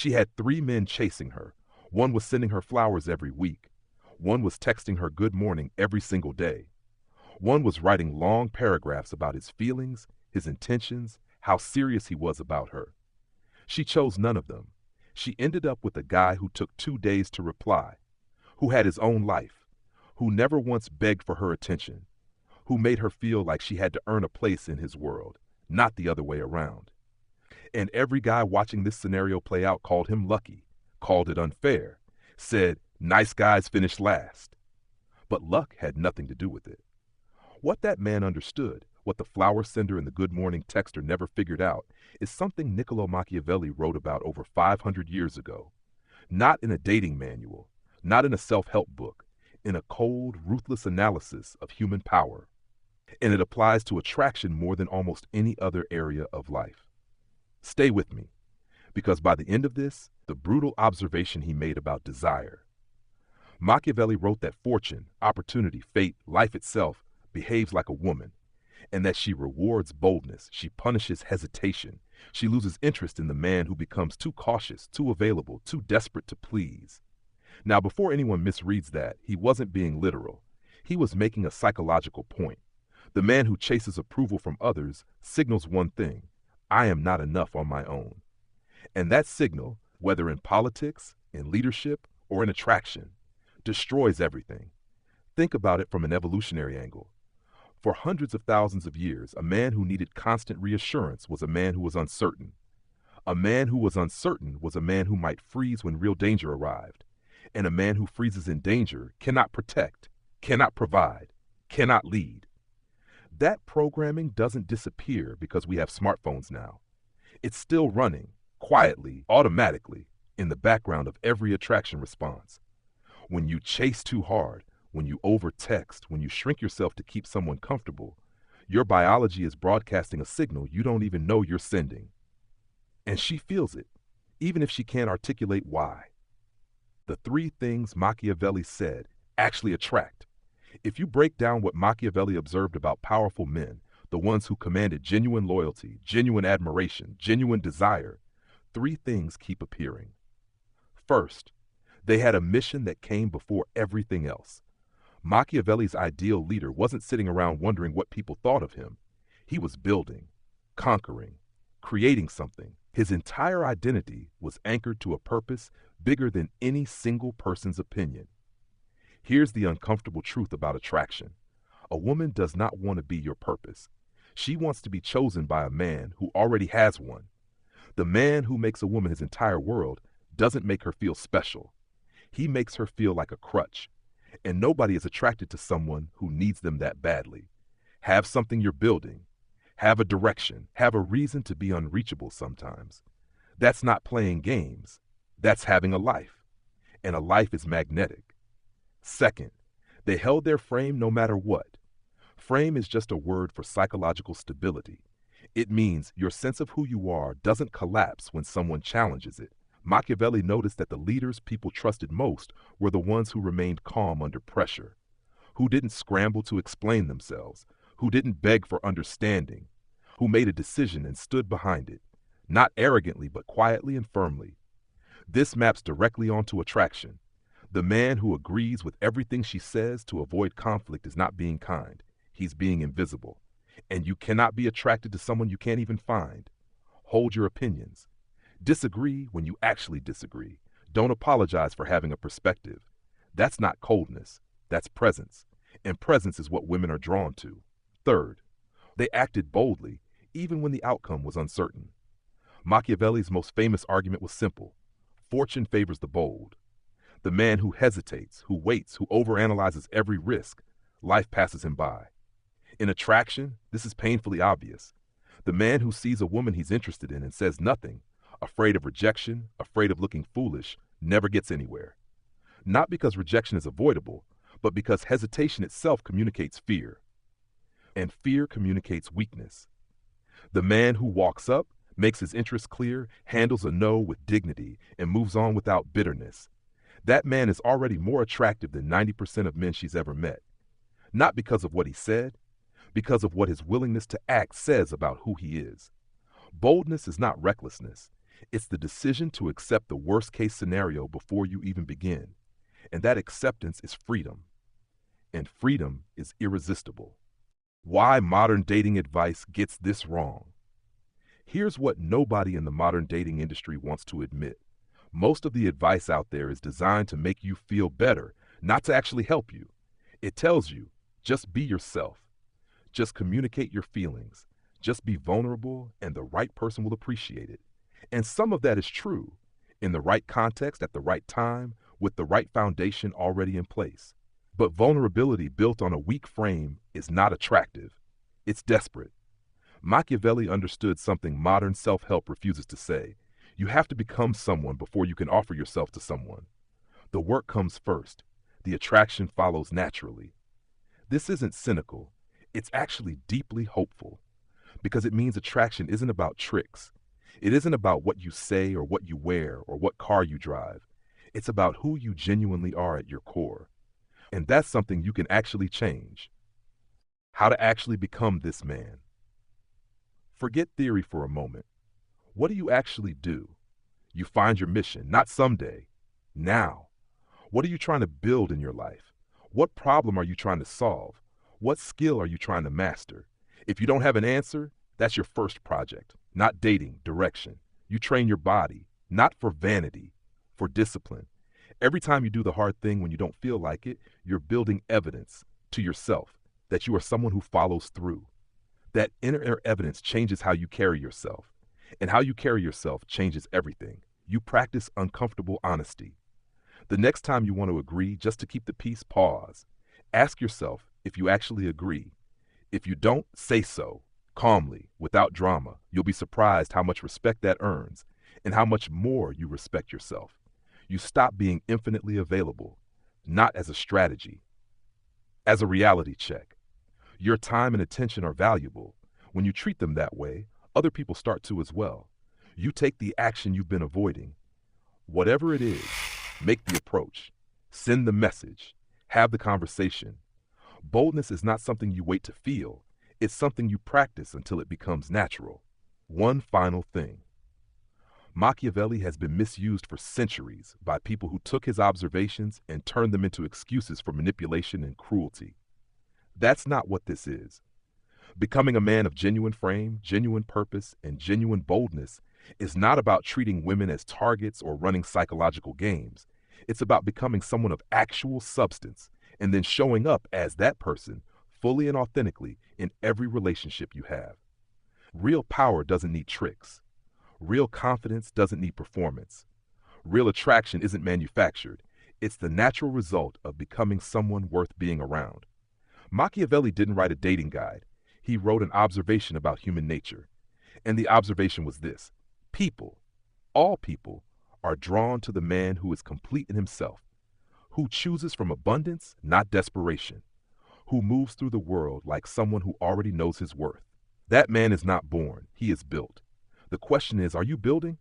She had 3 men chasing her. One was sending her flowers every week. One was texting her good morning every single day. One was writing long paragraphs about his feelings, his intentions, how serious he was about her. She chose none of them. She ended up with a guy who took 2 days to reply, who had his own life, who never once begged for her attention, who made her feel like she had to earn a place in his world, not the other way around. And every guy watching this scenario play out called him lucky, called it unfair, said, nice guys finish last. But luck had nothing to do with it. What that man understood, what the flower sender and the good morning texter never figured out, is something Niccolò Machiavelli wrote about over 500 years ago. Not in a dating manual, not in a self-help book, in a cold, ruthless analysis of human power. And it applies to attraction more than almost any other area of life. Stay with me, because by the end of this, the brutal observation he made about desire. Machiavelli wrote that fortune, opportunity, fate, life itself behaves like a woman, and that she rewards boldness, she punishes hesitation, she loses interest in the man who becomes too cautious, too available, too desperate to please. Now, before anyone misreads that, he wasn't being literal. He was making a psychological point. The man who chases approval from others signals one thing: I am not enough on my own. And that signal, whether in politics, in leadership, or in attraction, destroys everything. Think about it from an evolutionary angle. For hundreds of thousands of years, a man who needed constant reassurance was a man who was uncertain. A man who was uncertain was a man who might freeze when real danger arrived. And a man who freezes in danger cannot protect, cannot provide, cannot lead. That programming doesn't disappear because we have smartphones now. It's still running, quietly, automatically, in the background of every attraction response. When you chase too hard, when you over-text, when you shrink yourself to keep someone comfortable, your biology is broadcasting a signal you don't even know you're sending. And she feels it, even if she can't articulate why. The 3 things Machiavelli said actually attract. If you break down what Machiavelli observed about powerful men, the ones who commanded genuine loyalty, genuine admiration, genuine desire, 3 things keep appearing. First, they had a mission that came before everything else. Machiavelli's ideal leader wasn't sitting around wondering what people thought of him. He was building, conquering, creating something. His entire identity was anchored to a purpose bigger than any single person's opinion. Here's the uncomfortable truth about attraction. A woman does not want to be your purpose. She wants to be chosen by a man who already has one. The man who makes a woman his entire world doesn't make her feel special. He makes her feel like a crutch. And nobody is attracted to someone who needs them that badly. Have something you're building. Have a direction. Have a reason to be unreachable sometimes. That's not playing games. That's having a life. And a life is magnetic. Second, they held their frame no matter what. Frame is just a word for psychological stability. It means your sense of who you are doesn't collapse when someone challenges it. Machiavelli noticed that the leaders people trusted most were the ones who remained calm under pressure, who didn't scramble to explain themselves, who didn't beg for understanding, who made a decision and stood behind it, not arrogantly but quietly and firmly. This maps directly onto attraction. The man who agrees with everything she says to avoid conflict is not being kind. He's being invisible. And you cannot be attracted to someone you can't even find. Hold your opinions. Disagree when you actually disagree. Don't apologize for having a perspective. That's not coldness. That's presence. And presence is what women are drawn to. Third, they acted boldly, even when the outcome was uncertain. Machiavelli's most famous argument was simple. Fortune favors the bold. The man who hesitates, who waits, who overanalyzes every risk, life passes him by. In attraction, this is painfully obvious. The man who sees a woman he's interested in and says nothing, afraid of rejection, afraid of looking foolish, never gets anywhere. Not because rejection is avoidable, but because hesitation itself communicates fear. And fear communicates weakness. The man who walks up, makes his interests clear, handles a no with dignity, and moves on without bitterness. That man is already more attractive than 90% of men she's ever met. Not because of what he said, because of what his willingness to act says about who he is. Boldness is not recklessness. It's the decision to accept the worst-case scenario before you even begin. And that acceptance is freedom. And freedom is irresistible. Why modern dating advice gets this wrong. Here's what nobody in the modern dating industry wants to admit. Most of the advice out there is designed to make you feel better, not to actually help you. It tells you, just be yourself. Just communicate your feelings. Just be vulnerable, and the right person will appreciate it. And some of that is true, in the right context, at the right time, with the right foundation already in place. But vulnerability built on a weak frame is not attractive. It's desperate. Machiavelli understood something modern self-help refuses to say. You have to become someone before you can offer yourself to someone. The work comes first. The attraction follows naturally. This isn't cynical. It's actually deeply hopeful. Because it means attraction isn't about tricks. It isn't about what you say or what you wear or what car you drive. It's about who you genuinely are at your core. And that's something you can actually change. How to actually become this man. Forget theory for a moment. What do you actually do? You find your mission, not someday, now. What are you trying to build in your life? What problem are you trying to solve? What skill are you trying to master? If you don't have an answer, that's your first project, not dating, direction. You train your body, not for vanity, for discipline. Every time you do the hard thing when you don't feel like it, you're building evidence to yourself that you are someone who follows through. That inner evidence changes how you carry yourself. And how you carry yourself changes everything. You practice uncomfortable honesty. The next time you want to agree just to keep the peace, pause. Ask yourself if you actually agree. If you don't, say so, calmly, without drama. You'll be surprised how much respect that earns and how much more you respect yourself. You stop being infinitely available, not as a strategy, as a reality check. Your time and attention are valuable. When you treat them that way, other people start to as well. You take the action you've been avoiding. Whatever it is, make the approach, send the message, have the conversation. Boldness is not something you wait to feel. It's something you practice until it becomes natural. One final thing. Machiavelli has been misused for centuries by people who took his observations and turned them into excuses for manipulation and cruelty. That's not what this is. Becoming a man of genuine frame, genuine purpose, and genuine boldness is not about treating women as targets or running psychological games. It's about becoming someone of actual substance and then showing up as that person fully and authentically in every relationship you have. Real power doesn't need tricks. Real confidence doesn't need performance. Real attraction isn't manufactured. It's the natural result of becoming someone worth being around. Machiavelli didn't write a dating guide. He wrote an observation about human nature. And the observation was this: people, all people, are drawn to the man who is complete in himself, who chooses from abundance, not desperation, who moves through the world like someone who already knows his worth. That man is not born, he is built. The question is, are you building?